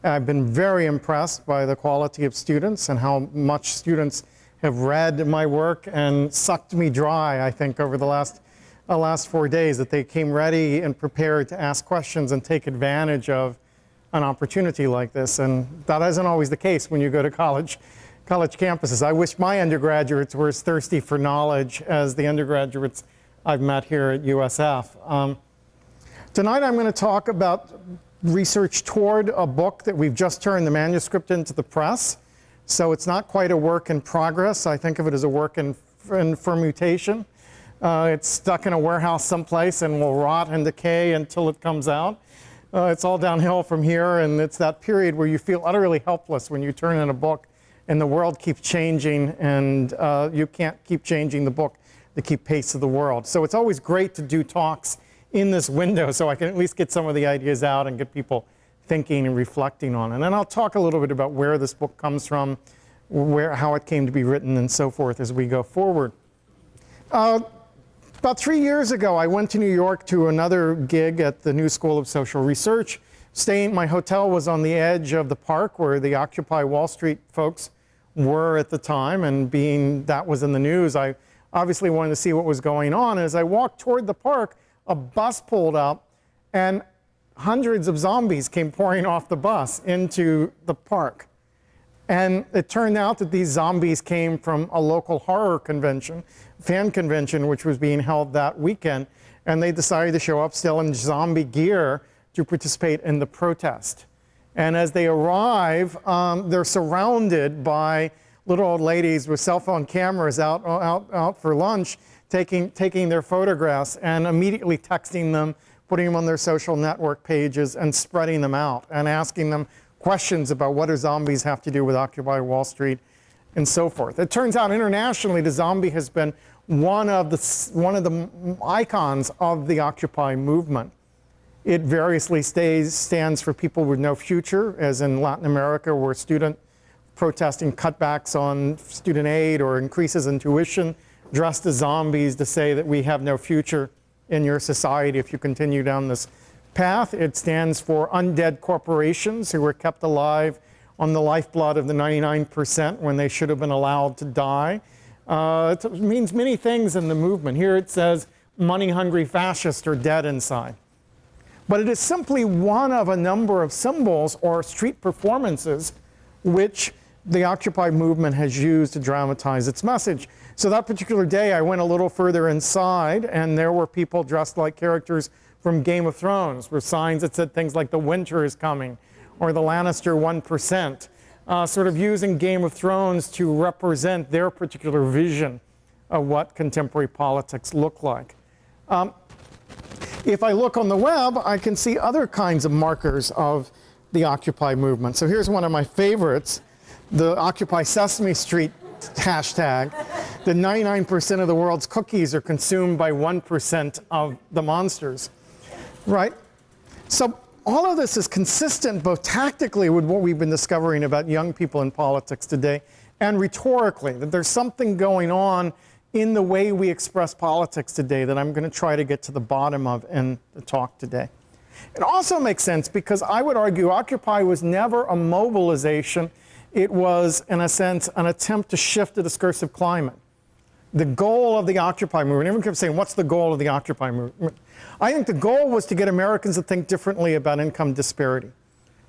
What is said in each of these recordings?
I've been very impressed by the quality of students and how much students have read my work and sucked me dry, I think, over the last 4 days, that they came ready and prepared to ask questions and take advantage of an opportunity like this. And that isn't always the case when you go to college campuses. I wish my undergraduates were as thirsty for knowledge as the undergraduates I've met here at USF. Tonight I'm going to talk about research toward a book that we've just turned the manuscript into the press. So it's not quite a work in progress. I think of it as a work in fermentation. It's stuck in a warehouse someplace and will rot and decay until it comes out. It's all downhill from here, and it's that period where you feel utterly helpless when you turn in a book and the world keeps changing, and you can't keep changing the book to keep pace of the world. So it's always great to do talks in this window so I can at least get some of the ideas out and get people thinking and reflecting on it. And then I'll talk a little bit about where this book comes from, how it came to be written, and so forth as we go forward. About 3 years ago, I went to New York to another gig at the New School of Social Research. My hotel was on the edge of the park where the Occupy Wall Street folks were at the time, and being that was in the news, I obviously wanted to see what was going on. As I walked toward the park, a bus pulled up, and hundreds of zombies came pouring off the bus into the park. And it turned out that these zombies came from a local horror convention, fan convention, which was being held that weekend. And they decided to show up still in zombie gear to participate in the protest. And as they arrive, they're surrounded by little old ladies with cell phone cameras out for lunch, taking their photographs and immediately texting them, putting them on their social network pages and spreading them out and asking them questions about what do zombies have to do with Occupy Wall Street and so forth. It turns out internationally the zombie has been one of the icons of the Occupy movement. It variously stands for people with no future, as in Latin America where student protesting cutbacks on student aid or increases in tuition, dressed as zombies to say that we have no future in your society if you continue down this path. It stands for undead corporations who were kept alive on the lifeblood of the 99% when they should have been allowed to die. It means many things in the movement. Here it says money-hungry fascists are dead inside. But it is simply one of a number of symbols or street performances which the Occupy movement has used to dramatize its message. So that particular day I went a little further inside, and there were people dressed like characters from Game of Thrones, with signs that said things like the winter is coming or the Lannister 1%, sort of using Game of Thrones to represent their particular vision of what contemporary politics look like. If I look on the web, I can see other kinds of markers of the Occupy movement. So here's one of my favorites, the Occupy Sesame Street hashtag. The 99% of the world's cookies are consumed by 1% of the monsters, right? So all of this is consistent both tactically with what we've been discovering about young people in politics today and rhetorically, that there's something going on in the way we express politics today that I'm going to try to get to the bottom of in the talk today. It also makes sense because I would argue Occupy was never a mobilization. It was, in a sense, an attempt to shift the discursive climate. The goal of the Occupy movement, everyone kept saying, what's the goal of the Occupy movement? I think the goal was to get Americans to think differently about income disparity,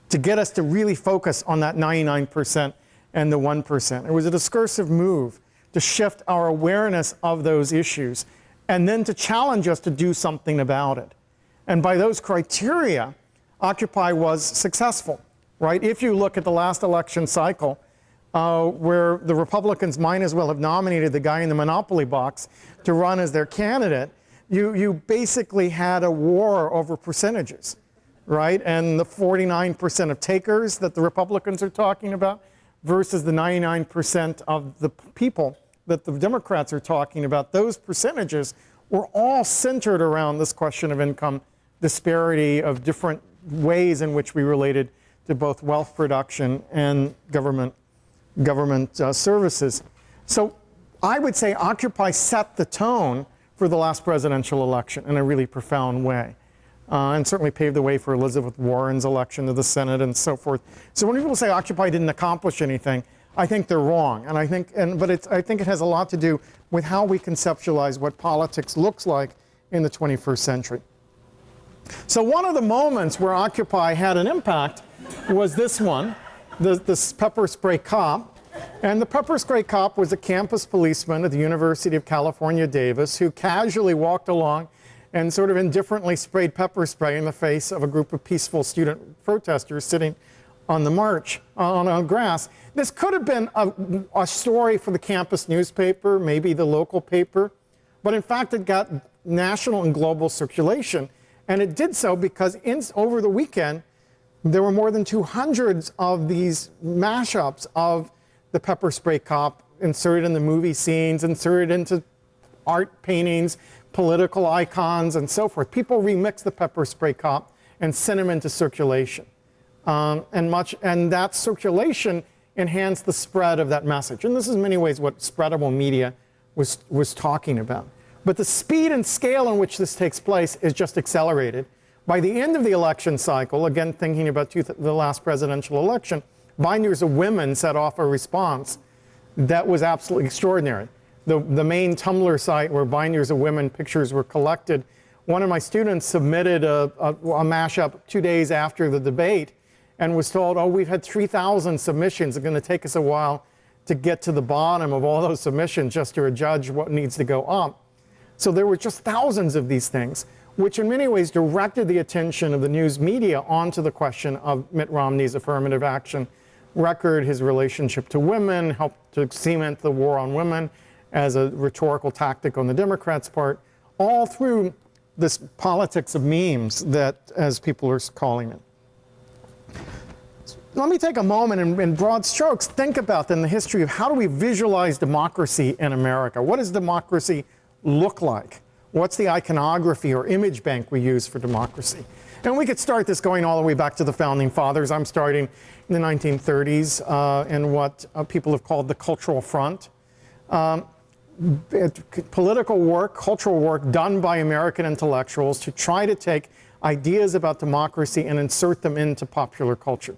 to get us to really focus on that 99% and the 1%. It was a discursive move to shift our awareness of those issues and then to challenge us to do something about it. And by those criteria, Occupy was successful, right? If you look at the last election cycle, where the Republicans might as well have nominated the guy in the Monopoly box to run as their candidate, you basically had a war over percentages, right? And the 49% of takers that the Republicans are talking about versus the 99% of the people that the Democrats are talking about, those percentages were all centered around this question of income disparity, of different ways in which we related to both wealth production and government services. So I would say Occupy set the tone for the last presidential election in a really profound way. and certainly paved the way for Elizabeth Warren's election to the Senate and so forth. So when people say Occupy didn't accomplish anything, I think they're wrong. And I think, I think it has a lot to do with how we conceptualize what politics looks like in the 21st century. So one of the moments where Occupy had an impact was this one, this pepper spray cop. And the pepper spray cop was a campus policeman at the University of California, Davis, who casually walked along and sort of indifferently sprayed pepper spray in the face of a group of peaceful student protesters sitting on the march, on grass. This could have been a story for the campus newspaper, maybe the local paper, but in fact it got national and global circulation. And it did so because over the weekend, there were more than 200 of these mashups of the pepper spray cop inserted in the movie scenes, inserted into art paintings, political icons, and so forth. People remixed the pepper spray cop and sent him into circulation. And that circulation enhanced the spread of that message. And this is in many ways what spreadable media was talking about. But the speed and scale in which this takes place is just accelerated. By the end of the election cycle, again thinking about the last presidential election, Binders of Women set off a response that was absolutely extraordinary. The main Tumblr site where Binders of Women pictures were collected, one of my students submitted a mashup 2 days after the debate and was told, oh, we've had 3,000 submissions. It's going to take us a while to get to the bottom of all those submissions just to judge what needs to go up. So there were just thousands of these things, which in many ways directed the attention of the news media onto the question of Mitt Romney's affirmative action record, his relationship to women, helped to cement the war on women as a rhetorical tactic on the Democrats' part, all through this politics of memes that, as people are calling it. Let me take a moment and in broad strokes think about then the history of how do we visualize democracy in America? What does democracy look like? What's the iconography or image bank we use for democracy? And we could start this going all the way back to the Founding Fathers. I'm starting in the 1930s in what people have called the Cultural Front. Political work, cultural work done by American intellectuals to try to take ideas about democracy and insert them into popular culture.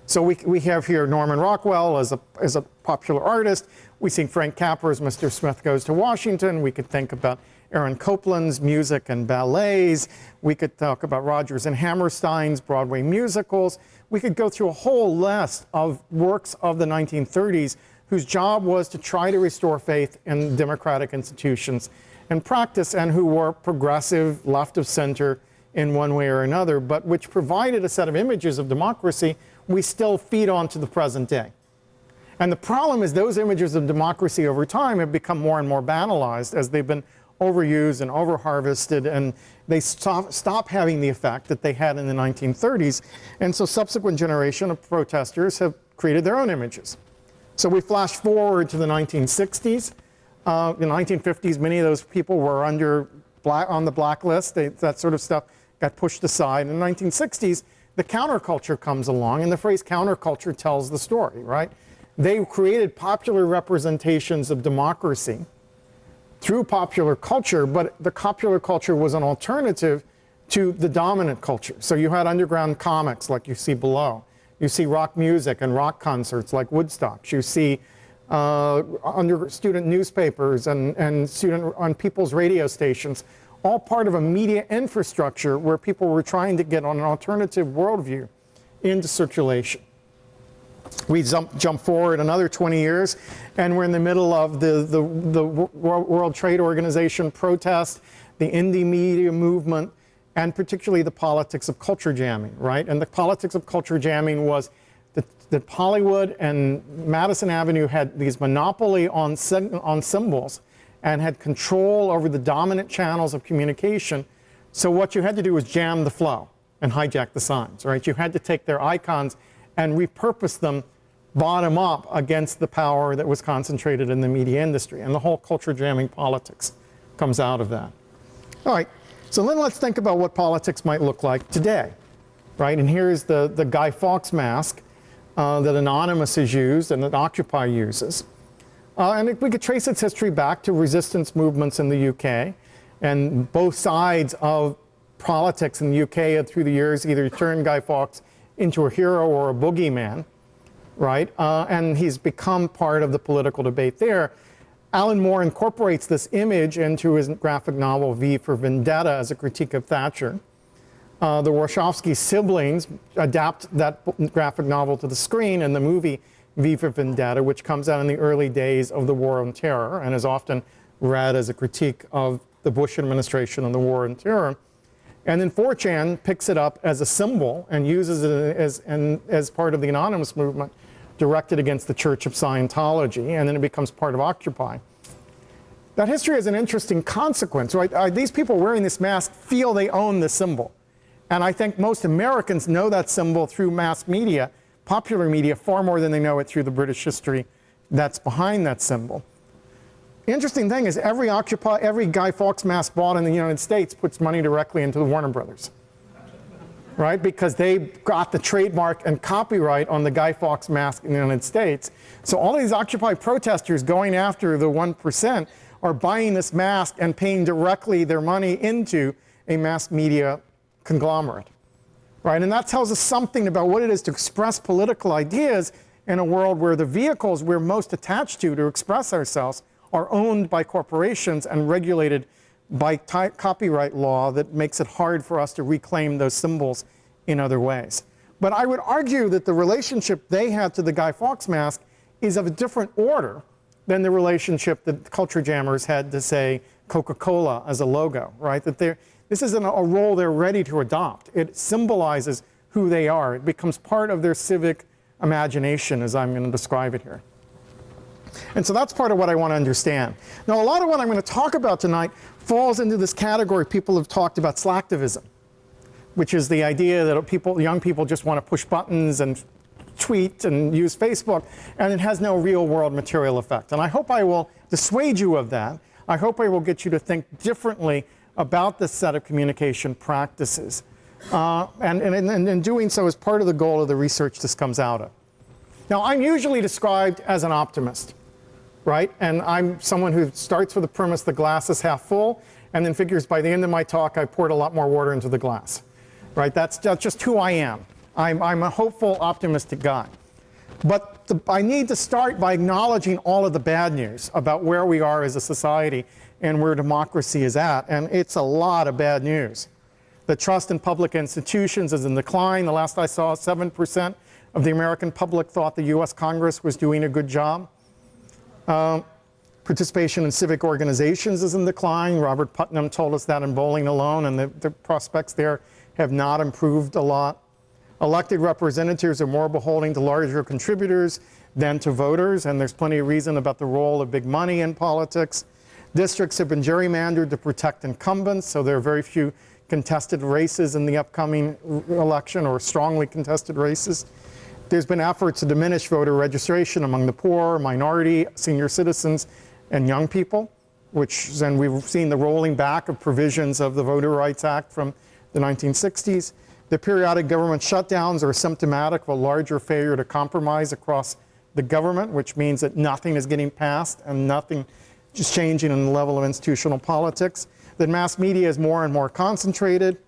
So we have here Norman Rockwell as a popular artist. We see Frank Capra's Mr. Smith Goes to Washington. We could think about Aaron Copland's music and ballets. We could talk about Rodgers and Hammerstein's Broadway musicals. We could go through a whole list of works of the 1930s whose job was to try to restore faith in democratic institutions and practice, and who were progressive, left of center in one way or another, but which provided a set of images of democracy we still feed on to the present day. And the problem is those images of democracy over time have become more and more banalized as they've been overused and overharvested, and they stop having the effect that they had in the 1930s. And so subsequent generation of protesters have created their own images. So we flash forward to the 1960s. In the 1950s, many of those people were on the blacklist. That sort of stuff got pushed aside. In the 1960s, the counterculture comes along, and the phrase counterculture tells the story, right? They created popular representations of democracy through popular culture, but the popular culture was an alternative to the dominant culture. So you had underground comics like you see below. You see rock music and rock concerts like Woodstock. You see student newspapers and on people's radio stations, all part of a media infrastructure where people were trying to get on an alternative worldview into circulation. We jump forward another 20 years, and we're in the middle of the World Trade Organization protest, the indie media movement, and particularly the politics of culture jamming, right? And the politics of culture jamming was that Hollywood and Madison Avenue had these monopoly on symbols and had control over the dominant channels of communication. So what you had to do was jam the flow and hijack the signs, right? You had to take their icons and repurpose them bottom up against the power that was concentrated in the media industry. And the whole culture jamming politics comes out of that. All right, so then let's think about what politics might look like today, right? And here's the Guy Fawkes mask that Anonymous has used and that Occupy uses. And we could trace its history back to resistance movements in the UK and both sides of politics in the UK through the years either turned Guy Fawkes into a hero or a boogeyman, right? And he's become part of the political debate there. Alan Moore incorporates this image into his graphic novel V for Vendetta as a critique of Thatcher. The Warshawski siblings adapt that graphic novel to the screen in the movie V for Vendetta, which comes out in the early days of the War on Terror and is often read as a critique of the Bush administration and the War on Terror. And then 4chan picks it up as a symbol and uses it as part of the anonymous movement directed against the Church of Scientology, and then it becomes part of Occupy. That history has an interesting consequence, right? These people wearing this mask feel they own the symbol. And I think most Americans know that symbol through mass media, popular media, far more than they know it through the British history that's behind that symbol. The interesting thing is every Guy Fawkes mask bought in the United States puts money directly into the Warner Brothers, right? Because they got the trademark and copyright on the Guy Fawkes mask in the United States. So all these Occupy protesters going after the 1% are buying this mask and paying directly their money into a mass media conglomerate, right? And that tells us something about what it is to express political ideas in a world where the vehicles we're most attached to express ourselves are owned by corporations and regulated by copyright law that makes it hard for us to reclaim those symbols in other ways. But I would argue that the relationship they had to the Guy Fawkes mask is of a different order than the relationship that culture jammers had to, say, Coca-Cola as a logo, right? That this isn't a role they're ready to adopt. It symbolizes who they are. It becomes part of their civic imagination, as I'm going to describe it here. And so that's part of what I want to understand. Now, a lot of what I'm going to talk about tonight falls into this category people have talked about slacktivism, which is the idea that young people just want to push buttons and tweet and use Facebook, and it has no real world material effect. And I hope I will dissuade you of that. I hope I will get you to think differently about this set of communication practices. And in doing so is part of the goal of the research this comes out of. Now, I'm usually described as an optimist, right? And I'm someone who starts with the premise the glass is half full, and then figures by the end of my talk I poured a lot more water into the glass, right? That's just who I am. I'm a hopeful, optimistic guy. But I need to start by acknowledging all of the bad news about where we are as a society and where democracy is at, and it's a lot of bad news. The trust in public institutions is in decline. The last I saw, 7% of the American public thought the US Congress was doing a good job. Participation in civic organizations is in decline. Robert Putnam told us that in Bowling alone, and the prospects there have not improved a lot. Elected representatives are more beholden to larger contributors than to voters, and there's plenty of reason about the role of big money in politics. Districts have been gerrymandered to protect incumbents, so there are very few contested races in the upcoming election, or strongly contested races. There's been efforts to diminish voter registration among the poor, minority, senior citizens, and young people, and we've seen the rolling back of provisions of the Voter Rights Act from the 1960s. The periodic government shutdowns are symptomatic of a larger failure to compromise across the government, which means that nothing is getting passed and nothing is changing in the level of institutional politics. That mass media is more and more concentrated,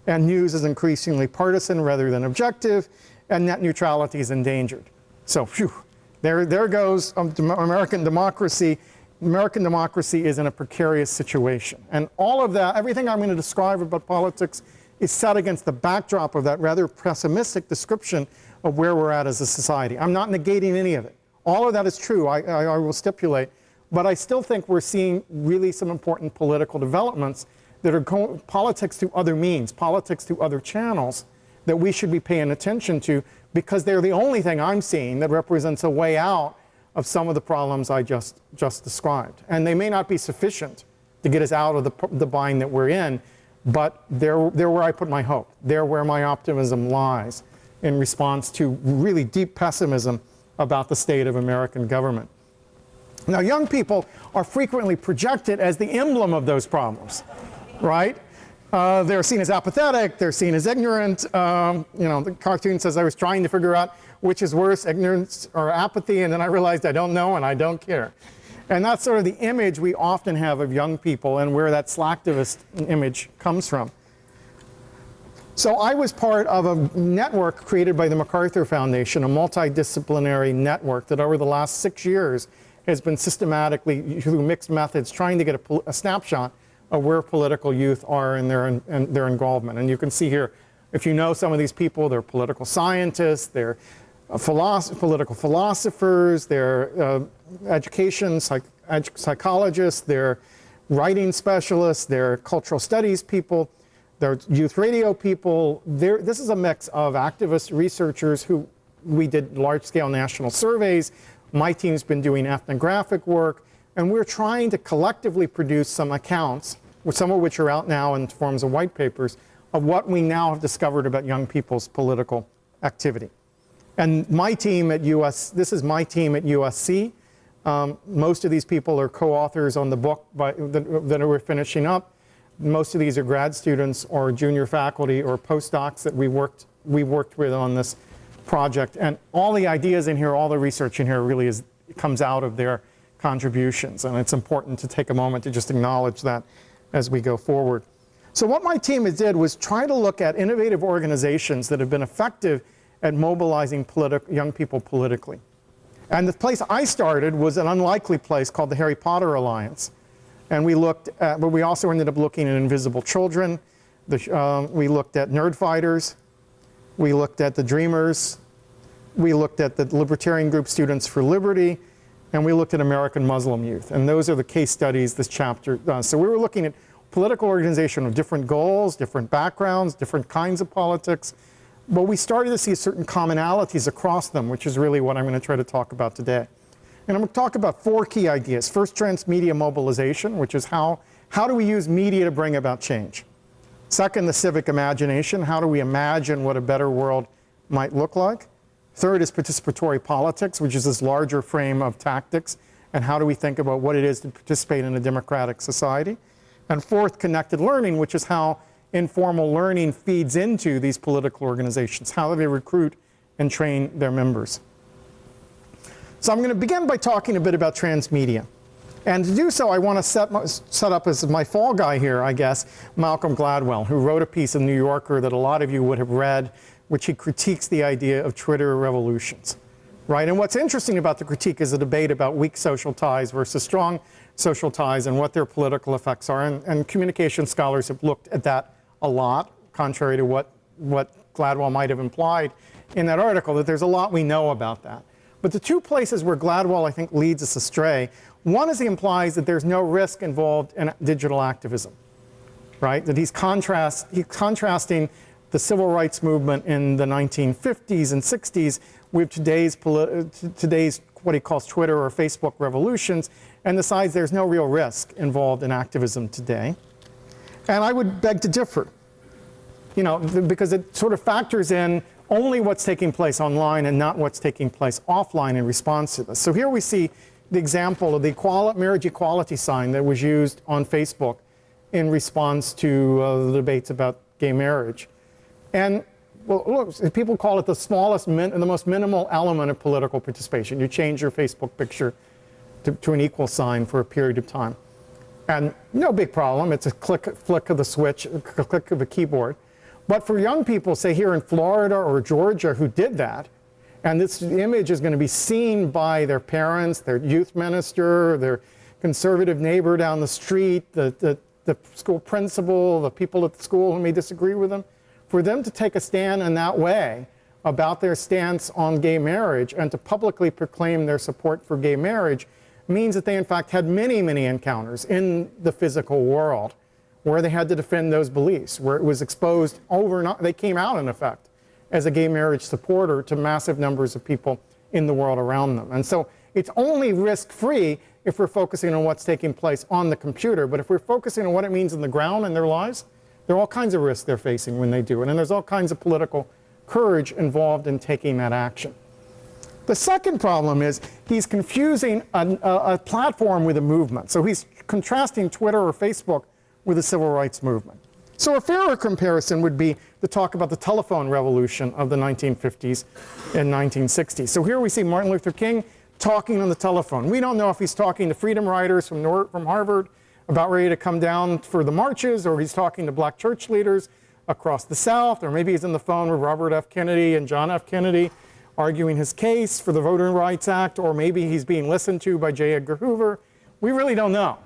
and news is increasingly partisan rather than objective, and net neutrality is endangered. So, phew, there goes American democracy. American democracy is in a precarious situation. And all of that, everything I'm going to describe about politics is set against the backdrop of that rather pessimistic description of where we're at as a society. I'm not negating any of it. All of that is true, I will stipulate, but I still think we're seeing really some important political developments that are politics through other means, politics through other channels that we should be paying attention to, because they're the only thing I'm seeing that represents a way out of some of the problems I just described. And they may not be sufficient to get us out of the bind that we're in, but they're where I put my hope. They're where my optimism lies in response to really deep pessimism about the state of American government. Now, young people are frequently projected as the emblem of those problems, right? They're seen as apathetic, they're seen as ignorant. The cartoon says I was trying to figure out which is worse, ignorance or apathy, and then I realized I don't know and I don't care. And that's sort of the image we often have of young people and where that slacktivist image comes from. So I was part of a network created by the MacArthur Foundation, a multidisciplinary network that over the last 6 years has been systematically, through mixed methods, trying to get a snapshot of where political youth are in their involvement. And you can see here, if you know some of these people, they're political scientists, they're political philosophers, they're psychologists, they're writing specialists, they're cultural studies people, they're youth radio people. This is a mix of activists, researchers who we did large-scale national surveys. My team's been doing ethnographic work, and we're trying to collectively produce some accounts, some of which are out now in forms of white papers, of what we now have discovered about young people's political activity. And my team at this is my team at USC. Most of these people are co-authors on the book that we're finishing up. Most of these are grad students or junior faculty or postdocs that we worked with on this project. And all the ideas in here, all the research in here really comes out of their contributions. And it's important to take a moment to just acknowledge that as we go forward. So what my team did was try to look at innovative organizations that have been effective at mobilizing young people politically. And the place I started was an unlikely place called the Harry Potter Alliance. And we looked at, but we also ended up looking at Invisible Children. We looked at Nerd Fighters. We looked at the Dreamers. We looked at the libertarian group Students for Liberty. And we looked at American Muslim youth. And those are the case studies this chapter does. So we were looking at political organization with different goals, different backgrounds, different kinds of politics. But we started to see certain commonalities across them, which is really what I'm going to try to talk about today. And I'm going to talk about 4 key ideas. First, transmedia mobilization, which is how do we use media to bring about change? Second, the civic imagination. How do we imagine what a better world might look like? Third is participatory politics, which is this larger frame of tactics. And how do we think about what it is to participate in a democratic society? And fourth, connected learning, which is how informal learning feeds into these political organizations. How do they recruit and train their members? So I'm going to begin by talking a bit about transmedia. And to do so, I want to set up as my fall guy here, I guess, Malcolm Gladwell, who wrote a piece in the New Yorker that a lot of you would have read, which he critiques the idea of Twitter revolutions. Right? And what's interesting about the critique is a debate about weak social ties versus strong social ties and what their political effects are. And communication scholars have looked at that a lot, contrary to what Gladwell might have implied in that article, that there's a lot we know about that. But the 2 places where Gladwell, I think, leads us astray, one is he implies that there's no risk involved in digital activism, right? That he's contrasting the civil rights movement in the 1950s and 60s with today's what he calls Twitter or Facebook revolutions, and decides there's no real risk involved in activism today. And I would beg to differ, because it sort of factors in only what's taking place online and not what's taking place offline in response to this. So here we see the example of the marriage equality sign that was used on Facebook in response to the debates about gay marriage. And well, look, people call it the smallest and the most minimal element of political participation. You change your Facebook picture to an equal sign for a period of time. And no big problem. It's a flick of the switch, a click of the keyboard. But for young people, say here in Florida or Georgia, who did that, and this image is going to be seen by their parents, their youth minister, their conservative neighbor down the street, the school principal, the people at the school who may disagree with them, for them to take a stand in that way about their stance on gay marriage and to publicly proclaim their support for gay marriage means that they in fact had many, many encounters in the physical world where they had to defend those beliefs, where it was exposed they came out in effect as a gay marriage supporter to massive numbers of people in the world around them. And so it's only risk-free if we're focusing on what's taking place on the computer, but if we're focusing on what it means on the ground in their lives, there are all kinds of risks they're facing when they do it, and there's all kinds of political courage involved in taking that action. The second problem is he's confusing a platform with a movement. So he's contrasting Twitter or Facebook with the civil rights movement. So a fairer comparison would be to talk about the telephone revolution of the 1950s and 1960s. So here we see Martin Luther King talking on the telephone. We don't know if he's talking to freedom riders from Harvard about ready to come down for the marches, or he's talking to black church leaders across the South, or maybe he's on the phone with Robert F. Kennedy and John F. Kennedy arguing his case for the Voting Rights Act, or maybe he's being listened to by J. Edgar Hoover. We really don't know,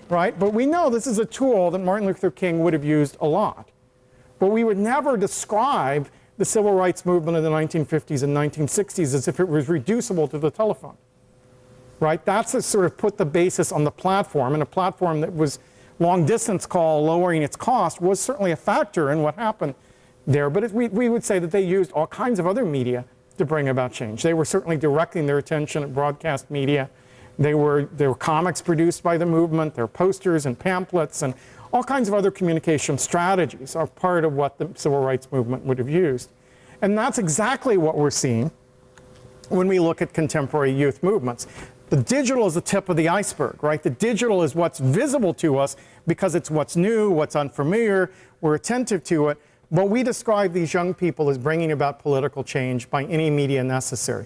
right? But we know this is a tool that Martin Luther King would have used a lot. But we would never describe the civil rights movement in the 1950s and 1960s as if it was reducible to the telephone, right? That's to sort of put the basis on the platform, and a platform that was long distance call, lowering its cost, was certainly a factor in what happened there. But we would say that they used all kinds of other media to bring about change. They were certainly directing their attention at broadcast media. There were comics produced by the movement, there were posters and pamphlets, and all kinds of other communication strategies are part of what the civil rights movement would have used. And that's exactly what we're seeing when we look at contemporary youth movements. The digital is the tip of the iceberg, right? The digital is what's visible to us because it's what's new, what's unfamiliar, we're attentive to it. But we describe these young people as bringing about political change by any media necessary,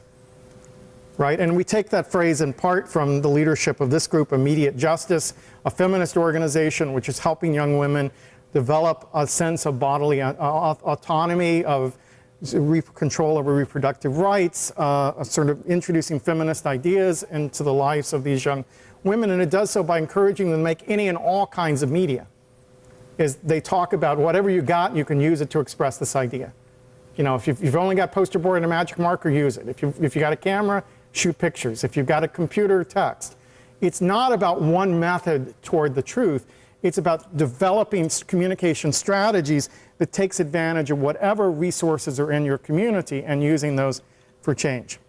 right? And we take that phrase in part from the leadership of this group, Immediate Justice, a feminist organization which is helping young women develop a sense of bodily autonomy, of control over reproductive rights, sort of introducing feminist ideas into the lives of these young women. And it does so by encouraging them to make any and all kinds of media. They talk about whatever you got, you can use it to express this idea. You know, if you've only got poster board and a magic marker, use it. If you got a camera, shoot pictures. If you've got a computer, text. It's not about one method toward the truth. It's about developing communication strategies that takes advantage of whatever resources are in your community and using those for change.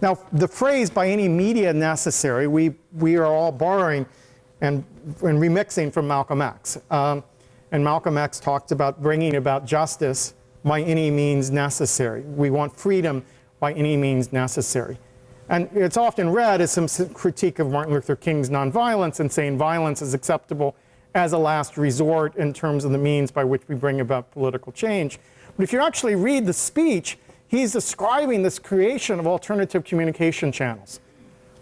Now, the phrase "by any media necessary," we are all borrowing and remixing from Malcolm X. And Malcolm X talked about bringing about justice by any means necessary. We want freedom by any means necessary. And it's often read as some critique of Martin Luther King's nonviolence and saying violence is acceptable as a last resort in terms of the means by which we bring about political change. But if you actually read the speech, he's describing this creation of alternative communication channels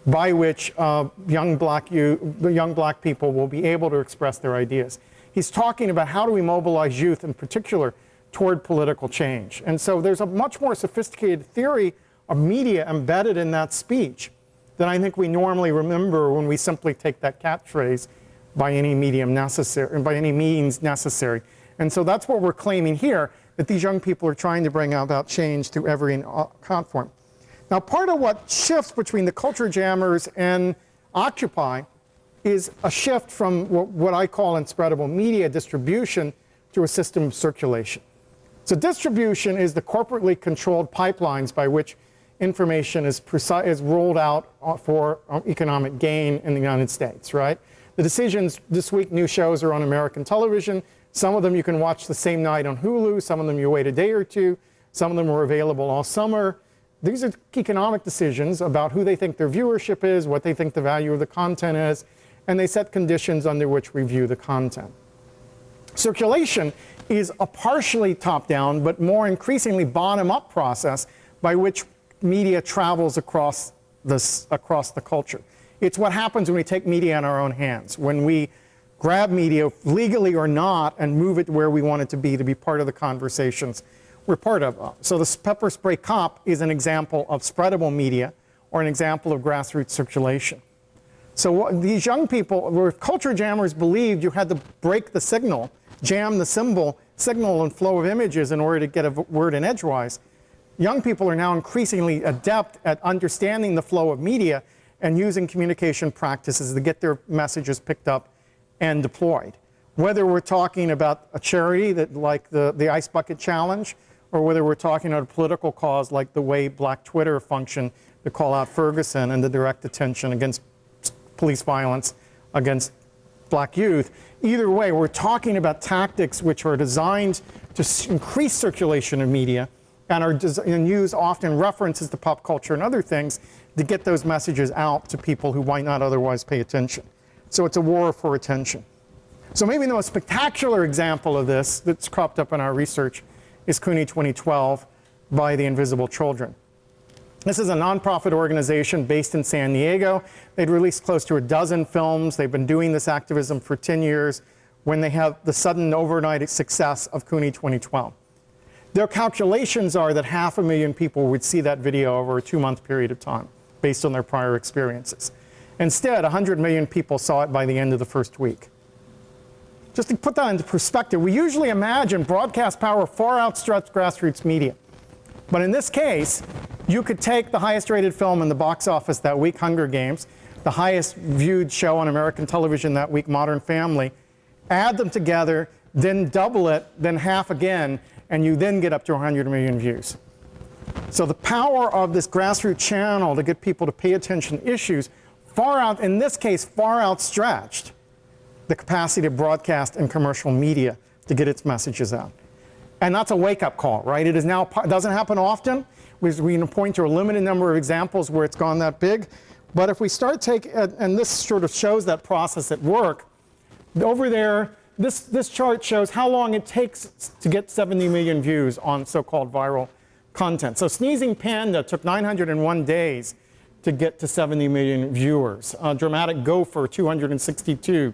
by which young black people will be able to express their ideas. He's talking about how do we mobilize youth in particular toward political change. And so there's a much more sophisticated theory of media embedded in that speech than I think we normally remember when we simply take that catchphrase, by any medium necessary, by any means necessary. And so that's what we're claiming here, that these young people are trying to bring about change through every platform. Now, part of what shifts between the culture jammers and Occupy is a shift from what I call spreadable media distribution to a system of circulation. So distribution is the corporately controlled pipelines by which information is rolled out for economic gain in the United States, right? The decisions this week, new shows are on American television. Some of them you can watch the same night on Hulu. Some of them you wait a day or two. Some of them are available all summer. These are economic decisions about who they think their viewership is, what they think the value of the content is, and they set conditions under which we view the content. Circulation is a partially top-down, but more increasingly bottom-up process by which media travels across the culture. It's what happens when we take media in our own hands, when we grab media, legally or not, and move it where we want it to be part of the conversations we're part of. So the pepper spray cop is an example of spreadable media or an example of grassroots circulation. So these young people, where culture jammers believed you had to break the signal, jam the signal and flow of images in order to get a word in edgewise, young people are now increasingly adept at understanding the flow of media and using communication practices to get their messages picked up and deployed. Whether we're talking about a charity like the Ice Bucket Challenge, or whether we're talking about a political cause like the way Black Twitter functioned to call out Ferguson and to direct attention against police violence against black youth. Either way, we're talking about tactics which are designed to increase circulation of media and use often references to pop culture and other things to get those messages out to people who might not otherwise pay attention. So it's a war for attention. So maybe the most spectacular example of this that's cropped up in our research is CUNY 2012 by the Invisible Children. This is a nonprofit organization based in San Diego. They'd released close to a dozen films. They've been doing this activism for 10 years, when they have the sudden overnight success of CUNY 2012. Their calculations are that 500,000 people would see that video over a 2-month period of time, based on their prior experiences. Instead, 100 million people saw it by the end of the first week. Just to put that into perspective, we usually imagine broadcast power far outstrips grassroots media. But in this case, you could take the highest rated film in the box office that week, Hunger Games, the highest viewed show on American television that week, Modern Family, add them together, then double it, then half again, and you then get up to 100 million views. So the power of this grassroots channel to get people to pay attention to issues in this case, far outstretched the capacity of broadcast and commercial media to get its messages out. And that's a wake-up call, right? It doesn't happen often. We can point to a limited number of examples where it's gone that big. But if we start and this sort of shows that process at work, over there, this chart shows how long it takes to get 70 million views on so-called viral content. So Sneezing Panda took 901 days to get to 70 million viewers. Dramatic Gopher, 262.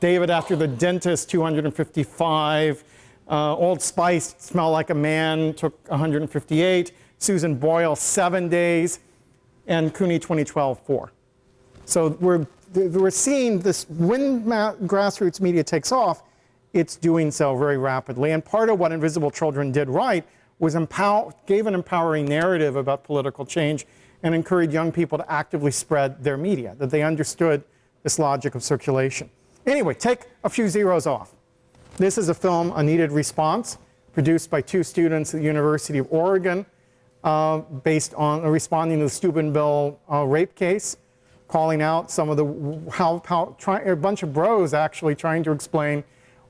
David After the Dentist, 255. Old Spice, Smell Like a Man, took 158. Susan Boyle, 7 days. And CUNY 2012, 4. So we're seeing this, when grassroots media takes off, it's doing so very rapidly. And part of what Invisible Children did right was gave an empowering narrative about political change and encouraged young people to actively spread their media, that they understood this logic of circulation. Anyway, take a few zeros off. This is a film, A Needed Response, produced by 2 students at the University of Oregon, based on responding to the Steubenville rape case, calling out some of a bunch of bros actually trying to explain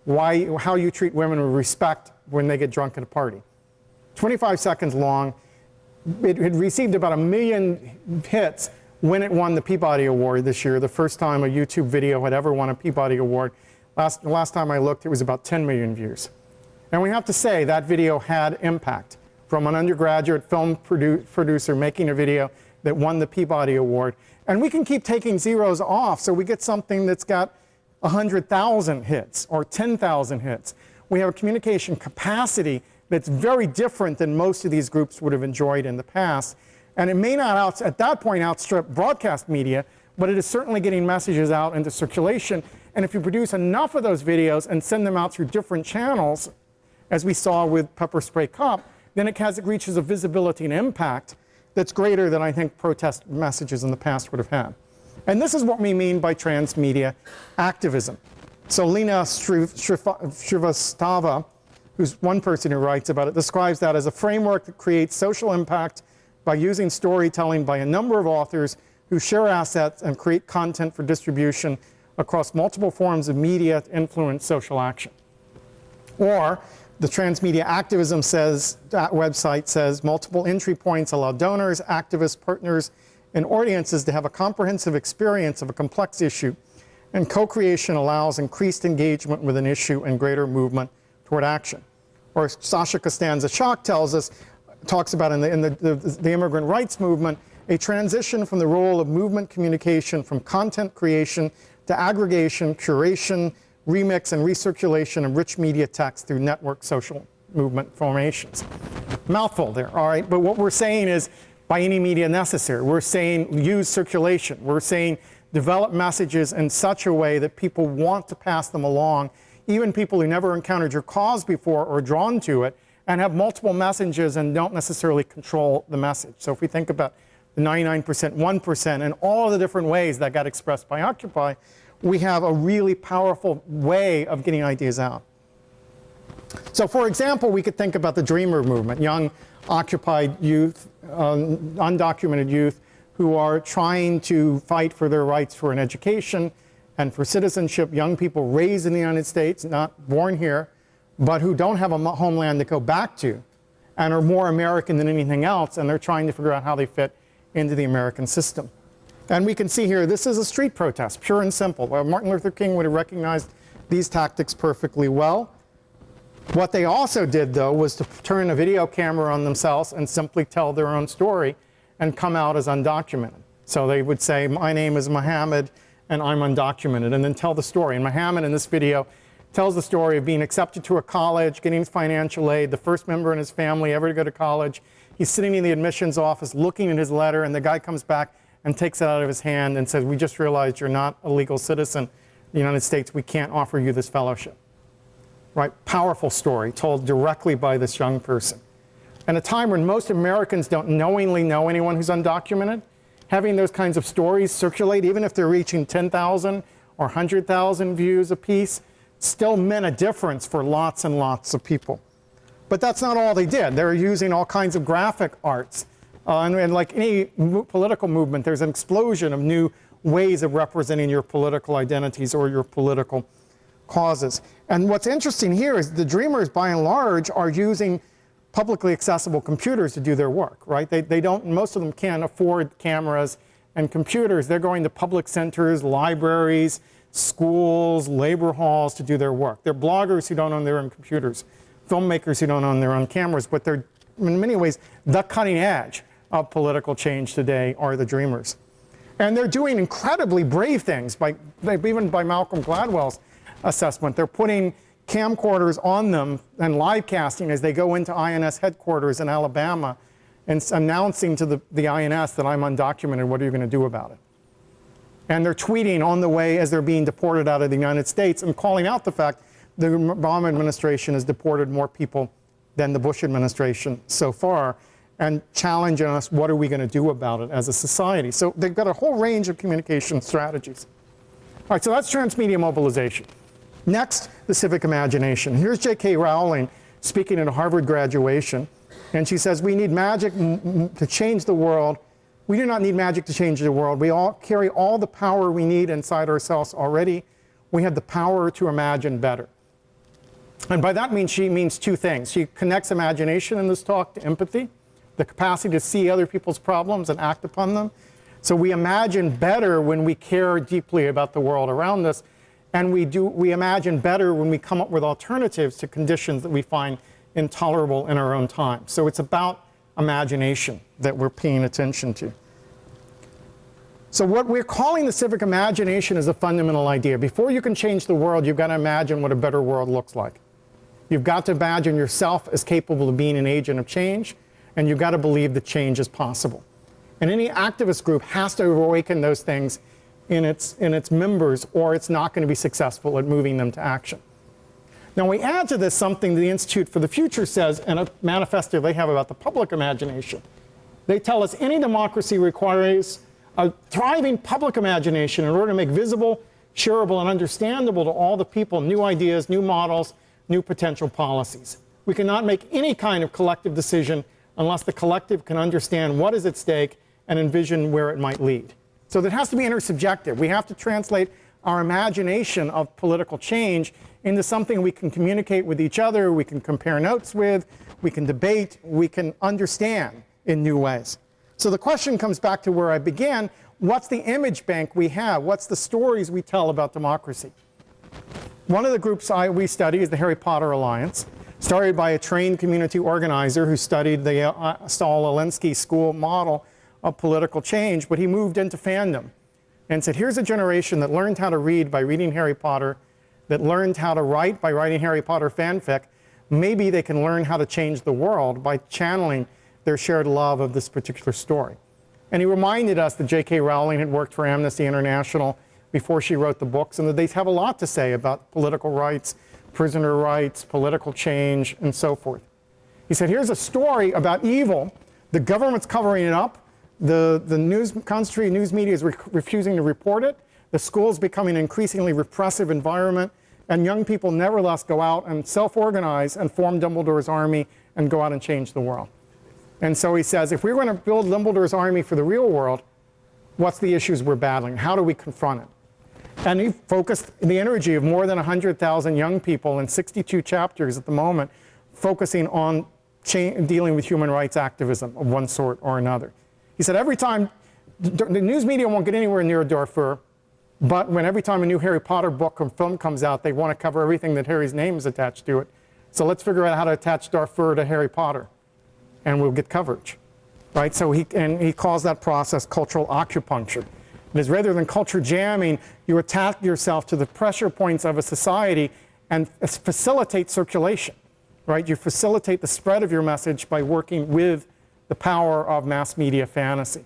how you treat women with respect when they get drunk at a party. 25 seconds long. It had received about 1 million hits when it won the Peabody Award this year, the first time a YouTube video had ever won a Peabody Award. Last time I looked, it was about 10 million views. And we have to say that video had impact, from an undergraduate film producer making a video that won the Peabody Award. And we can keep taking zeros off so we get something that's got 100,000 hits or 10,000 hits. We have a communication capacity that's very different than most of these groups would have enjoyed in the past. And it may not, at that point, outstrip broadcast media, but it is certainly getting messages out into circulation. And if you produce enough of those videos and send them out through different channels, as we saw with Pepper Spray Cop, then it reaches a visibility and impact that's greater than I think protest messages in the past would have had. And this is what we mean by transmedia activism. So Lena Srivastava, who's one person who writes about it, describes that as a framework that creates social impact by using storytelling by a number of authors who share assets and create content for distribution across multiple forms of media to influence social action. Or the Transmedia Activism website says multiple entry points allow donors, activists, partners, and audiences to have a comprehensive experience of a complex issue, and co-creation allows increased engagement with an issue and greater movement toward action. Or Sasha Costanza-Chock talks about in the immigrant rights movement, a transition from the role of movement communication from content creation to aggregation, curation, remix, and recirculation of rich media text through network social movement formations. Mouthful there, all right? But what we're saying is, by any media necessary. We're saying use circulation. We're saying develop messages in such a way that people want to pass them along, even people who never encountered your cause before or drawn to it, and have multiple messages and don't necessarily control the message. So if we think about the 99%, 1%, and all of the different ways that got expressed by Occupy, we have a really powerful way of getting ideas out. So for example, we could think about the Dreamer movement, young occupied youth, undocumented youth who are trying to fight for their rights for an education and for citizenship, young people raised in the United States, not born here, but who don't have a homeland to go back to and are more American than anything else, and they're trying to figure out how they fit into the American system. And we can see here, this is a street protest, pure and simple. Martin Luther King would have recognized these tactics perfectly well. What they also did, though, was to turn a video camera on themselves and simply tell their own story and come out as undocumented. So they would say, my name is Mohammed, and I'm undocumented, and then tell the story. And Mohammed in this video tells the story of being accepted to a college, getting his financial aid, the first member in his family ever to go to college. He's sitting in the admissions office looking at his letter, and the guy comes back and takes it out of his hand and says, we just realized you're not a legal citizen of the United States. We can't offer you this fellowship. Right? Powerful story told directly by this young person. At a time when most Americans don't knowingly know anyone who's undocumented, having those kinds of stories circulate, even if they're reaching 10,000 or 100,000 views apiece, still meant a difference for lots and lots of people. But that's not all they did. They were using all kinds of graphic arts. And like any political movement, there's an explosion of new ways of representing your political identities or your political causes. And what's interesting here is the dreamers, by and large, are using publicly accessible computers to do their work, right? They don't, most of them can't afford cameras and computers. They're going to public centers, libraries, schools, labor halls to do their work. They're bloggers who don't own their own computers, filmmakers who don't own their own cameras, but they're, in many ways, the cutting edge of political change today are the dreamers. And they're doing incredibly brave things, even by Malcolm Gladwell's assessment. They're putting camcorders on them and live casting as they go into INS headquarters in Alabama and announcing to the INS that I'm undocumented, what are you going to do about it? And they're tweeting on the way as they're being deported out of the United States and calling out the fact the Obama administration has deported more people than the Bush administration so far, and challenging us, what are we going to do about it as a society? So they've got a whole range of communication strategies. All right, so that's transmedia mobilization. Next, the civic imagination. Here's J.K. Rowling speaking at a Harvard graduation, and she says, we need magic to change the world. We do not need magic to change the world. We all carry all the power we need inside ourselves already. We have the power to imagine better. And by that means, she means two things. She connects imagination in this talk to empathy, the capacity to see other people's problems and act upon them. So we imagine better when we care deeply about the world around us, and we imagine better when we come up with alternatives to conditions that we find intolerable in our own time. So it's about imagination that we're paying attention to. So what we're calling the civic imagination is a fundamental idea. Before you can change the world, you've got to imagine what a better world looks like. You've got to imagine yourself as capable of being an agent of change, and you've got to believe that change is possible. And any activist group has to awaken those things in its members, or it's not going to be successful at moving them to action. Now we add to this something the Institute for the Future says in a manifesto they have about the public imagination. They tell us any democracy requires a thriving public imagination in order to make visible, shareable, and understandable to all the people new ideas, new models, new potential policies. We cannot make any kind of collective decision unless the collective can understand what is at stake and envision where it might lead. So that has to be intersubjective. We have to translate our imagination of political change into something we can communicate with each other, we can compare notes with, we can debate, we can understand in new ways. So the question comes back to where I began. What's the image bank we have? What's the stories we tell about democracy? One of the groups we study is the Harry Potter Alliance, started by a trained community organizer who studied the Saul Alinsky school model of political change, but he moved into fandom and said, here's a generation that learned how to read by reading Harry Potter, that learned how to write by writing Harry Potter fanfic. Maybe they can learn how to change the world by channeling their shared love of this particular story. And he reminded us that J.K. Rowling had worked for Amnesty International before she wrote the books, and that they have a lot to say about political rights, prisoner rights, political change, and so forth. He said, here's a story about evil. The government's covering it up. The concentrated news media is refusing to report it. The school's becoming an increasingly repressive environment, and young people nevertheless go out and self-organize and form Dumbledore's army and go out and change the world. And so he says, if we're going to build Dumbledore's army for the real world, what's the issues we're battling? How do we confront it? And he focused the energy of more than 100,000 young people in 62 chapters at the moment, focusing on dealing with human rights activism of one sort or another. He said every time, the news media won't get anywhere near Darfur, but every time a new Harry Potter book or film comes out, they want to cover everything that Harry's name is attached to it. So let's figure out how to attach Darfur to Harry Potter, and we'll get coverage, right? So he calls that process cultural acupuncture. It is rather than culture jamming, you attach yourself to the pressure points of a society and facilitate circulation, right? You facilitate the spread of your message by working with the power of mass media fantasy.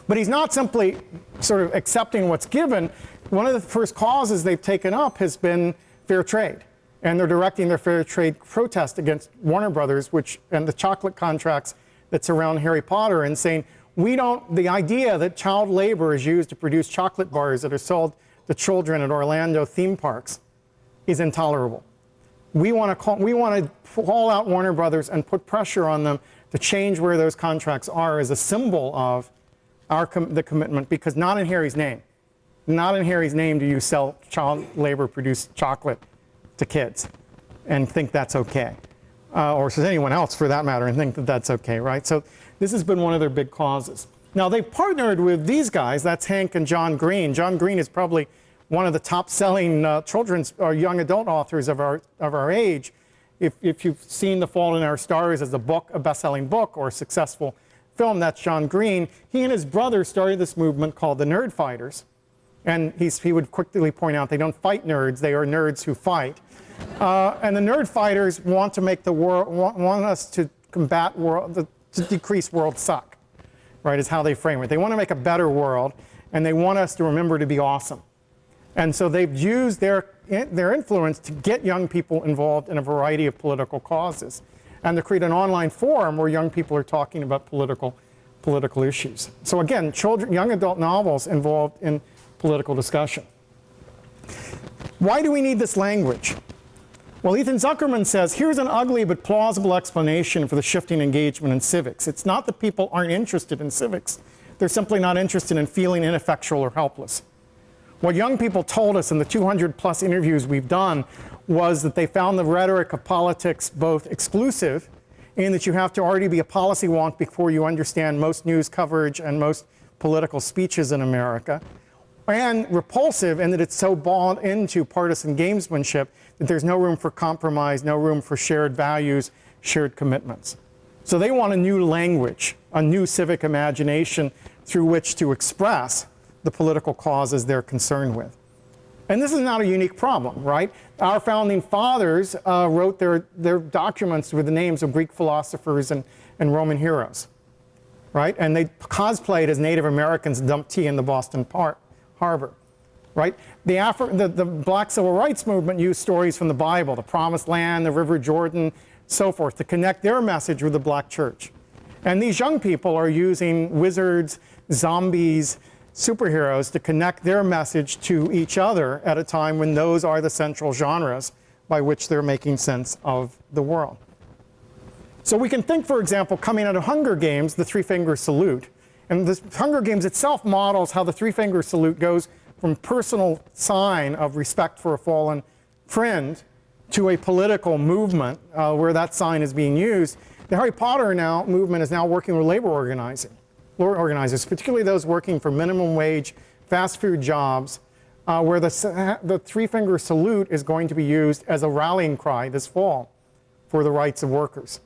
But he's not simply sort of accepting what's given. One of the first causes they've taken up has been fair trade. And they're directing their fair trade protest against Warner Brothers, and the chocolate contracts that surround Harry Potter, and saying, the idea that child labor is used to produce chocolate bars that are sold to children at Orlando theme parks is intolerable. We want to call out Warner Brothers and put pressure on them to change where those contracts are as a symbol of the commitment, because not in Harry's name. Not in Harry's name do you sell child labor produced chocolate to kids and think that's okay. Or to anyone else for that matter, and think that that's okay, right? So this has been one of their big causes. Now they've partnered with these guys, that's Hank and John Green. John Green is probably one of the top-selling children's or young adult authors of our age. If you've seen The Fault in Our Stars as a book, a best-selling book, or a successful film, that's John Green. He and his brother started this movement called the Nerd Fighters. And he would quickly point out they don't fight nerds, they are nerds who fight. And the Nerd Fighters want to make the world, want us to combat to decrease world suck, right, is how they frame it. They want to make a better world, and they want us to remember to be awesome. And so they've used their influence to get young people involved in a variety of political causes, and to create an online forum where young people are talking about political issues. So again, young adult novels involved in political discussion. Why do we need this language? Well, Ethan Zuckerman says, here's an ugly but plausible explanation for the shifting engagement in civics. It's not that people aren't interested in civics. They're simply not interested in feeling ineffectual or helpless. What young people told us in the 200+ interviews we've done was that they found the rhetoric of politics both exclusive, in that you have to already be a policy wonk before you understand most news coverage and most political speeches in America, and repulsive in that it's so bought into partisan gamesmanship that there's no room for compromise, no room for shared values, shared commitments. So they want a new language, a new civic imagination through which to express the political causes they're concerned with. And this is not a unique problem, right? Our founding fathers wrote their documents with the names of Greek philosophers and Roman heroes, right? And they cosplayed as Native Americans dumped tea in the Boston Harbor, right? The Black Civil Rights Movement used stories from the Bible, the Promised Land, the River Jordan, so forth, to connect their message with the black church. And these young people are using wizards, zombies, superheroes to connect their message to each other at a time when those are the central genres by which they're making sense of the world. So we can think, for example, coming out of Hunger Games, the three-finger salute. And the Hunger Games itself models how the three-finger salute goes from personal sign of respect for a fallen friend to a political movement where that sign is being used. The Harry Potter movement is now working with labor organizers, particularly those working for minimum wage, fast food jobs, where the three-finger salute is going to be used as a rallying cry this fall for the rights of workers.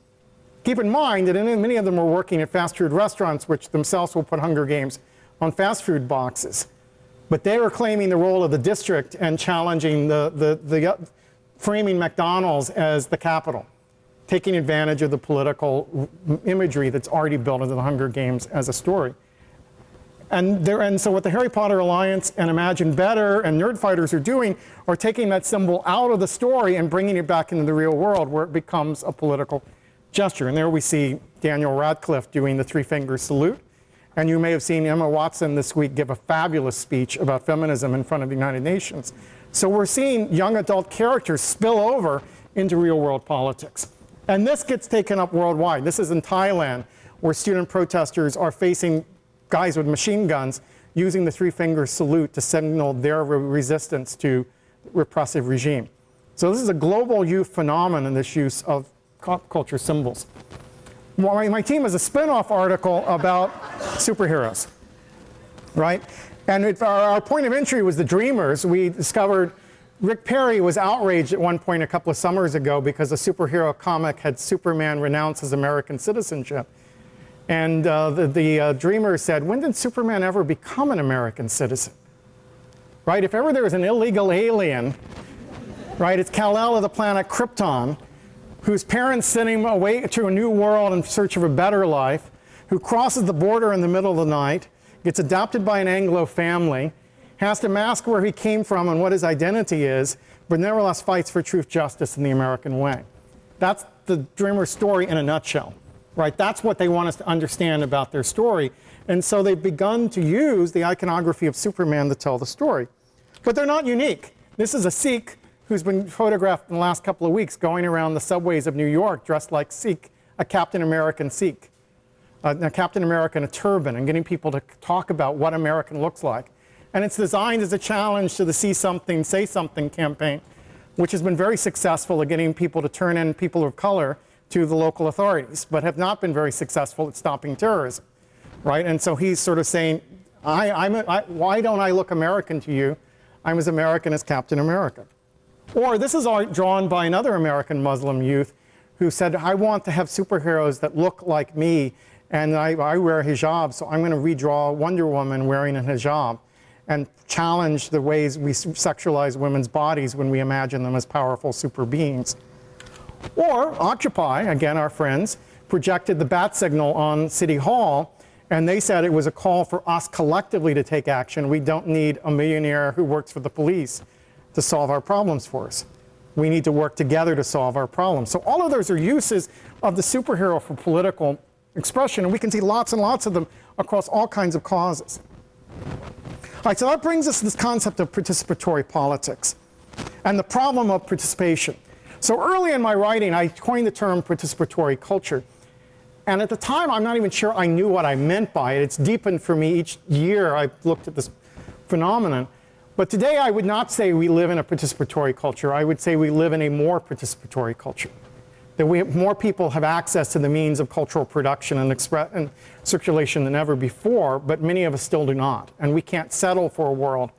Keep in mind that many of them are working at fast food restaurants, which themselves will put Hunger Games on fast food boxes. But they are claiming the role of the district and challenging framing McDonald's as the capital, taking advantage of the political imagery that's already built into the Hunger Games as a story. And so what the Harry Potter Alliance and Imagine Better and Nerd Fighters are doing are taking that symbol out of the story and bringing it back into the real world where it becomes a political gesture. And there we see Daniel Radcliffe doing the three-finger salute. And you may have seen Emma Watson this week give a fabulous speech about feminism in front of the United Nations. So we're seeing young adult characters spill over into real-world politics. And this gets taken up worldwide. This is in Thailand, where student protesters are facing guys with machine guns using the three-finger salute to signal their resistance to repressive regime. So this is a global youth phenomenon, this use of pop culture symbols. My team has a spin-off article about superheroes, right? And our point of entry was the Dreamers. We discovered Rick Perry was outraged at one point a couple of summers ago because a superhero comic had Superman renounce his American citizenship. And the dreamer said, when did Superman ever become an American citizen? Right? If ever there was an illegal alien, right, it's Kal-El of the planet Krypton, whose parents send him away to a new world in search of a better life, who crosses the border in the middle of the night, gets adopted by an Anglo family, has to mask where he came from and what his identity is, but nevertheless fights for truth, justice, in the American way. That's the dreamer's story in a nutshell, right? That's what they want us to understand about their story. And so they've begun to use the iconography of Superman to tell the story. But they're not unique. This is a Sikh who's been photographed in the last couple of weeks going around the subways of New York dressed like Sikh, a Captain American Sikh, a Captain America in a turban, and getting people to talk about what American looks like. And it's designed as a challenge to the See Something, Say Something campaign, which has been very successful at getting people to turn in people of color to the local authorities, but have not been very successful at stopping terrorism, right? And so he's sort of saying, why don't I look American to you? I'm as American as Captain America. Or this is art drawn by another American Muslim youth who said, I want to have superheroes that look like me, and I wear hijab, so I'm going to redraw Wonder Woman wearing a hijab and challenge the ways we sexualize women's bodies when we imagine them as powerful super beings. Or Occupy, again our friends, projected the bat signal on City Hall, and they said it was a call for us collectively to take action. We don't need a millionaire who works for the police to solve our problems for us. We need to work together to solve our problems. So all of those are uses of the superhero for political expression, and we can see lots and lots of them across all kinds of causes. All right, so that brings us to this concept of participatory politics and the problem of participation. So early in my writing, I coined the term participatory culture. And at the time, I'm not even sure I knew what I meant by it. It's deepened for me each year I've looked at this phenomenon. But today, I would not say we live in a participatory culture. I would say we live in a more participatory culture. That more people have access to the means of cultural production and circulation than ever before, but many of us still do not. And we can't settle for a world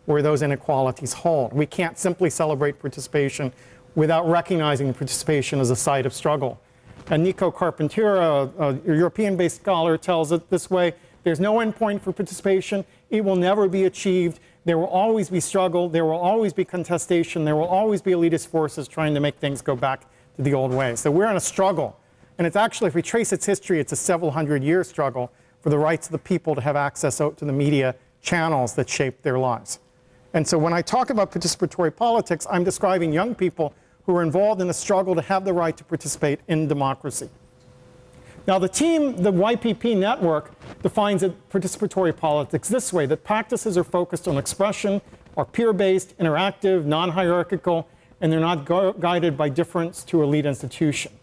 where those inequalities hold. We can't simply celebrate participation without recognizing participation as a site of struggle. And Nico Carpentier, a European-based scholar, tells it this way: there's no endpoint for participation. It will never be achieved. There will always be struggle. There will always be contestation. There will always be elitist forces trying to make things go back to the old way. So we're in a struggle. And it's actually, if we trace its history, it's a several hundred-year struggle for the rights of the people to have access to the media channels that shape their lives. And so when I talk about participatory politics, I'm describing young people who are involved in a struggle to have the right to participate in democracy. Now the team, the YPP network, defines participatory politics this way: that practices are focused on expression, are peer-based, interactive, non-hierarchical, and they're not guided by difference to elite institution.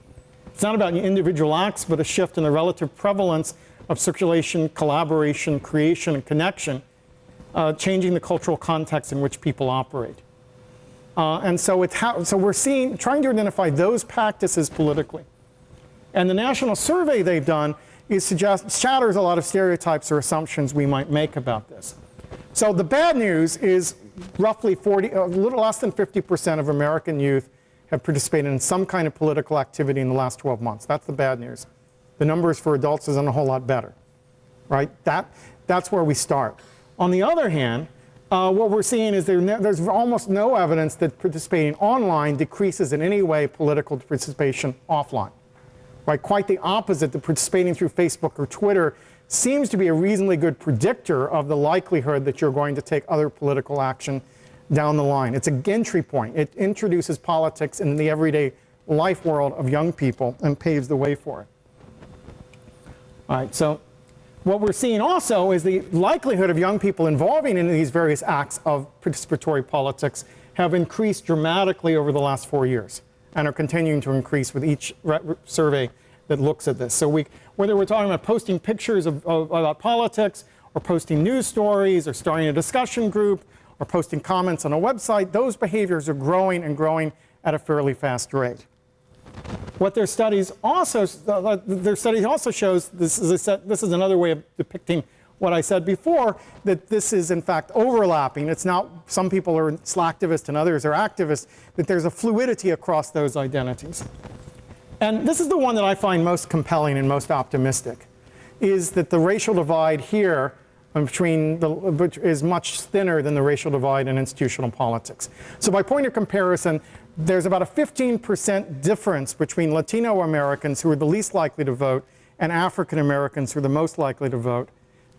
It's not about individual acts, but a shift in the relative prevalence of circulation, collaboration, creation, and connection, changing the cultural context in which people operate. And so we're trying to identify those practices politically. And the national survey they've done shatters a lot of stereotypes or assumptions we might make about this. So the bad news is roughly a little less than 50% of American youth have participated in some kind of political activity in the last 12 months. That's the bad news. The numbers for adults isn't a whole lot better, right? That's where we start. On the other hand, what we're seeing is there's almost no evidence that participating online decreases in any way political participation offline. Right? Quite the opposite, that participating through Facebook or Twitter seems to be a reasonably good predictor of the likelihood that you're going to take other political action down the line. It's an entry point. It introduces politics in the everyday life world of young people and paves the way for it. All right, so what we're seeing also is the likelihood of young people involving in these various acts of participatory politics have increased dramatically over the last 4 years and are continuing to increase with each survey that looks at this. So whether we're talking about posting pictures about politics, or posting news stories, or starting a discussion group, or posting comments on a website, those behaviors are growing and growing at a fairly fast rate. What their studies also shows, this is another way of depicting what I said before, that this is in fact overlapping. It's not some people are slacktivists and others are activists, that there's a fluidity across those identities. And this is the one that I find most compelling and most optimistic. is that the racial divide here which is much thinner than the racial divide in institutional politics. So by point of comparison, there's about a 15% difference between Latino Americans, who are the least likely to vote, and African Americans, who are the most likely to vote.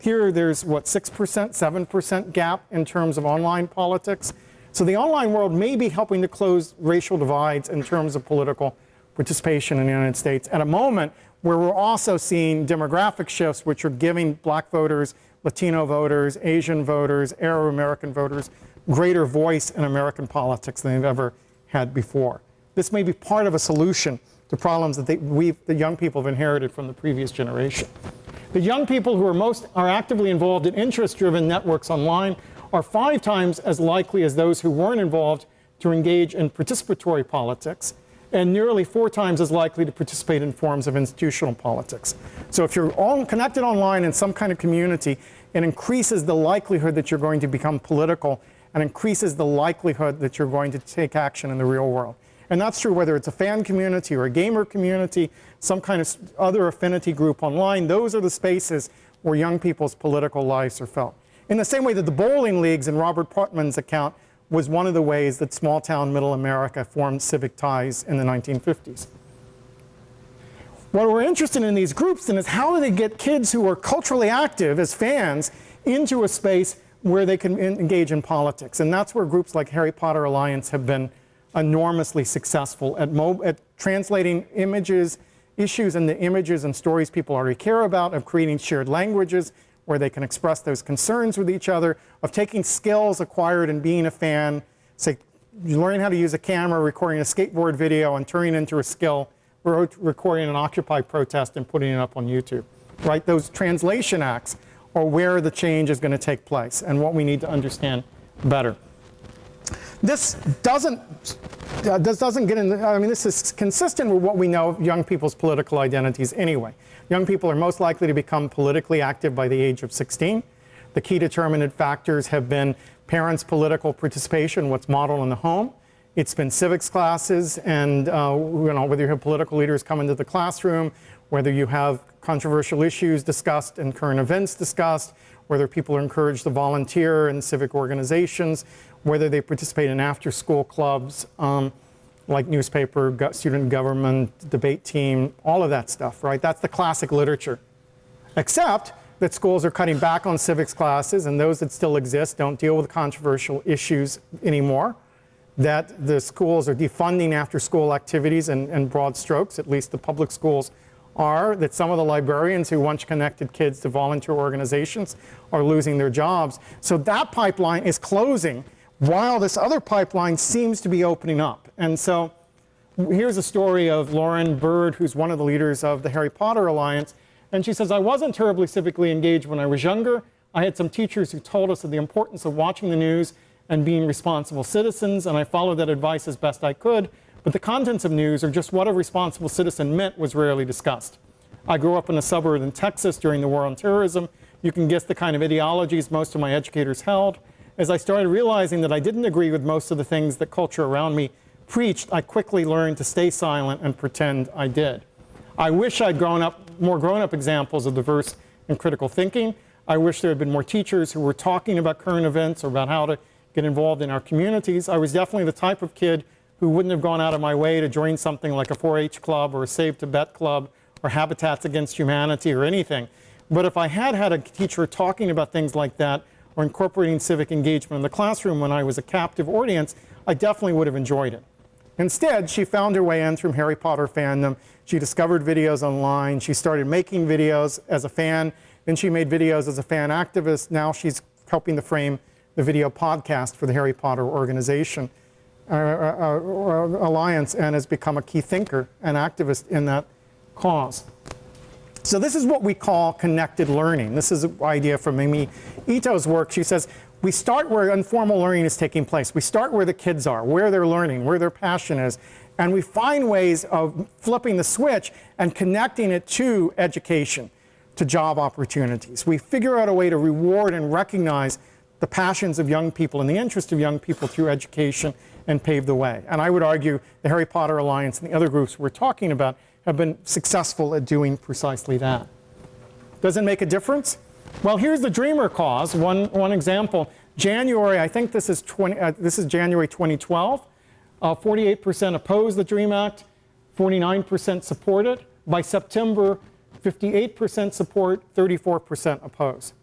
Here there's, what, 6%, 7% gap in terms of online politics. So the online world may be helping to close racial divides in terms of political participation in the United States at a moment where we're also seeing demographic shifts which are giving black voters, Latino voters, Asian voters, Arab American voters greater voice in American politics than they've ever had before. This may be part of a solution to problems that the young people have inherited from the previous generation. The young people who are actively involved in interest-driven networks online are 5 times as likely as those who weren't involved to engage in participatory politics, and nearly 4 times as likely to participate in forms of institutional politics. So if you're all connected online in some kind of community, it increases the likelihood that you're going to become political and increases the likelihood that you're going to take action in the real world. And that's true whether it's a fan community or a gamer community, some kind of other affinity group online. Those are the spaces where young people's political lives are felt. In the same way that the bowling leagues in Robert Putnam's account was one of the ways that small-town middle America formed civic ties in the 1950s. What we're interested in these groups then is how do they get kids who are culturally active as fans into a space where they can engage in politics. And that's where groups like Harry Potter Alliance have been enormously successful at translating issues into images and stories people already care about, of creating shared languages where they can express those concerns with each other, of taking skills acquired in being a fan, say learning how to use a camera, recording a skateboard video, and turning it into a skill, recording an Occupy protest and putting it up on YouTube, right? Those translation acts are where the change is going to take place and what we need to understand better. This doesn't get into, I mean, this is consistent with what we know of young people's political identities anyway. Young people are most likely to become politically active by the age of 16. The key determinant factors have been parents' political participation, what's modeled in the home. It's been civics classes and whether you have political leaders come into the classroom, whether you have controversial issues discussed and current events discussed, whether people are encouraged to volunteer in civic organizations, whether they participate in after-school clubs like newspaper, student government, debate team, all of that stuff, right? That's the classic literature. Except that schools are cutting back on civics classes, and those that still exist don't deal with controversial issues anymore. That the schools are defunding after-school activities in broad strokes, at least the public schools are, that some of the librarians who once connected kids to volunteer organizations are losing their jobs. So that pipeline is closing while this other pipeline seems to be opening up. And so here's a story of Lauren Bird, who's one of the leaders of the Harry Potter Alliance. And she says, I wasn't terribly civically engaged when I was younger. I had some teachers who told us of the importance of watching the news and being responsible citizens, and I followed that advice as best I could. But the contents of news, or just what a responsible citizen meant, was rarely discussed. I grew up in a suburb in Texas during the war on terrorism. You can guess the kind of ideologies most of my educators held. As I started realizing that I didn't agree with most of the things that culture around me preached, I quickly learned to stay silent and pretend I did. I wish I'd more grown-up examples of diverse and critical thinking. I wish there had been more teachers who were talking about current events or about how to get involved in our communities. I was definitely the type of kid who wouldn't have gone out of my way to join something like a 4-H club or a Save Tibet club or Habitats Against Humanity or anything. But if I had had a teacher talking about things like that or incorporating civic engagement in the classroom when I was a captive audience, I definitely would have enjoyed it. Instead, she found her way in through Harry Potter fandom. She discovered videos online. She started making videos as a fan. Then she made videos as a fan activist. Now she's helping to frame the video podcast for the Harry Potter organization. Alliance, and has become a key thinker and activist in that cause. So this is what we call connected learning. This is an idea from Mimi Ito's work. She says, we start where informal learning is taking place. We start where the kids are, where they're learning, where their passion is, and we find ways of flipping the switch and connecting it to education, to job opportunities. We figure out a way to reward and recognize the passions of young people and the interest of young people through education and pave the way. And I would argue the Harry Potter Alliance and the other groups we're talking about have been successful at doing precisely that. Does it make a difference? Well, here's the Dreamer cause, one example. January, I think this is January 2012. 48% oppose the DREAM Act, 49% support it. By September, 58% support, 34% oppose.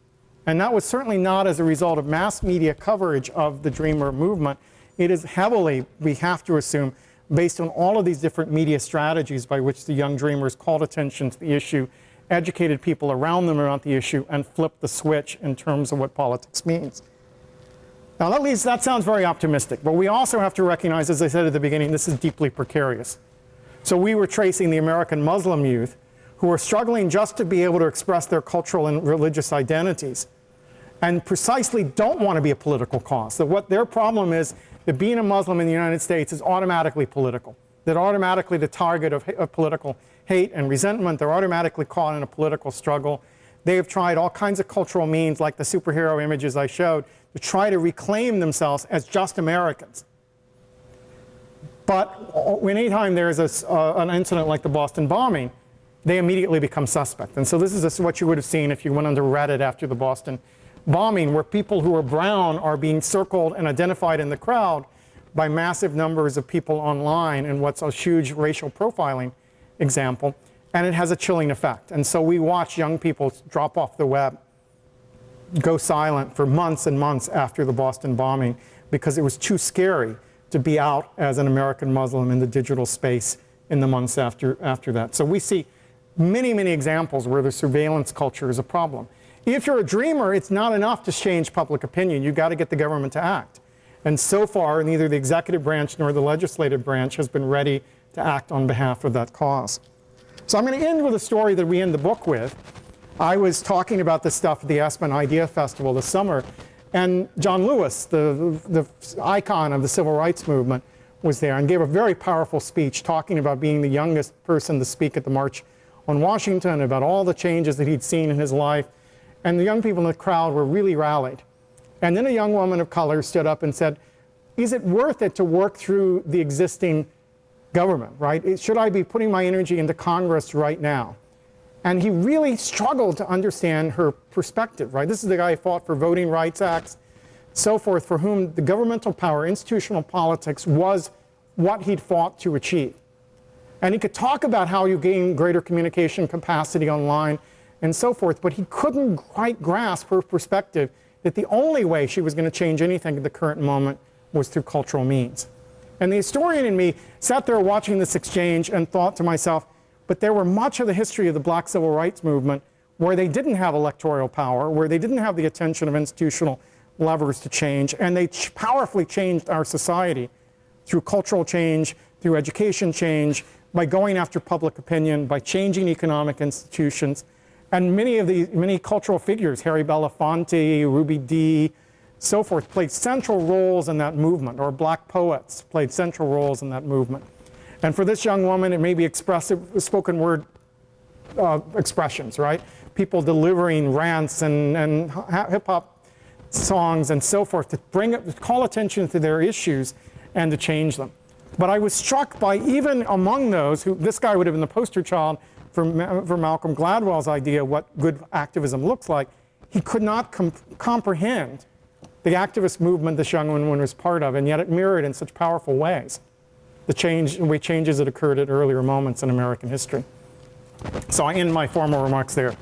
And that was certainly not as a result of mass media coverage of the Dreamer movement. It is heavily, we have to assume, based on all of these different media strategies by which the young dreamers called attention to the issue, educated people around them about the issue, and flipped the switch in terms of what politics means. Now that sounds very optimistic, but we also have to recognize, as I said at the beginning, this is deeply precarious. So we were tracing the American Muslim youth who are struggling just to be able to express their cultural and religious identities, and precisely don't want to be a political cause. So what their problem is, that being a Muslim in the United States is automatically political. They're automatically the target of political hate and resentment. They're automatically caught in a political struggle. They have tried all kinds of cultural means, like the superhero images I showed, to try to reclaim themselves as just Americans. But anytime there's an incident like the Boston bombing, they immediately become suspect. And so this is what you would have seen if you went onto Reddit after the Boston bombing, where people who are brown are being circled and identified in the crowd by massive numbers of people online in what's a huge racial profiling example, and it has a chilling effect. And so we watch young people drop off the web, go silent for months and months after the Boston bombing, because it was too scary to be out as an American Muslim in the digital space in the months after that. So we see many, many examples where the surveillance culture is a problem. If you're a dreamer, it's not enough to change public opinion. You've got to get the government to act. And so far, neither the executive branch nor the legislative branch has been ready to act on behalf of that cause. So I'm going to end with a story that we end the book with. I was talking about this stuff at the Aspen Idea Festival this summer, and John Lewis, the icon of the civil rights movement, was there and gave a very powerful speech talking about being the youngest person to speak at the March on Washington, about all the changes that he'd seen in his life. And the young people in the crowd were really rallied. And then a young woman of color stood up and said, is it worth it to work through the existing government, right? Should I be putting my energy into Congress right now? And he really struggled to understand her perspective, right? This is the guy who fought for voting rights acts, so forth, for whom the governmental power, institutional politics, was what he'd fought to achieve. And he could talk about how you gain greater communication capacity online and so forth, but he couldn't quite grasp her perspective that the only way she was going to change anything at the current moment was through cultural means. And the historian in me sat there watching this exchange and thought to myself, but there were much of the history of the black civil rights movement where they didn't have electoral power, where they didn't have the attention of institutional levers to change, and they powerfully changed our society through cultural change, through education change, by going after public opinion, by changing economic institutions. And many cultural figures, Harry Belafonte, Ruby Dee, so forth, played central roles in that movement, or black poets played central roles in that movement. And for this young woman, it may be expressive, spoken word expressions, right? People delivering rants and hip-hop songs and so forth to call attention to their issues and to change them. But I was struck by, even among those, this guy would have been the poster child for Malcolm Gladwell's idea of what good activism looks like. He could not comprehend the activist movement this young woman was part of, and yet it mirrored in such powerful ways the changes that occurred at earlier moments in American history. So I end my formal remarks there.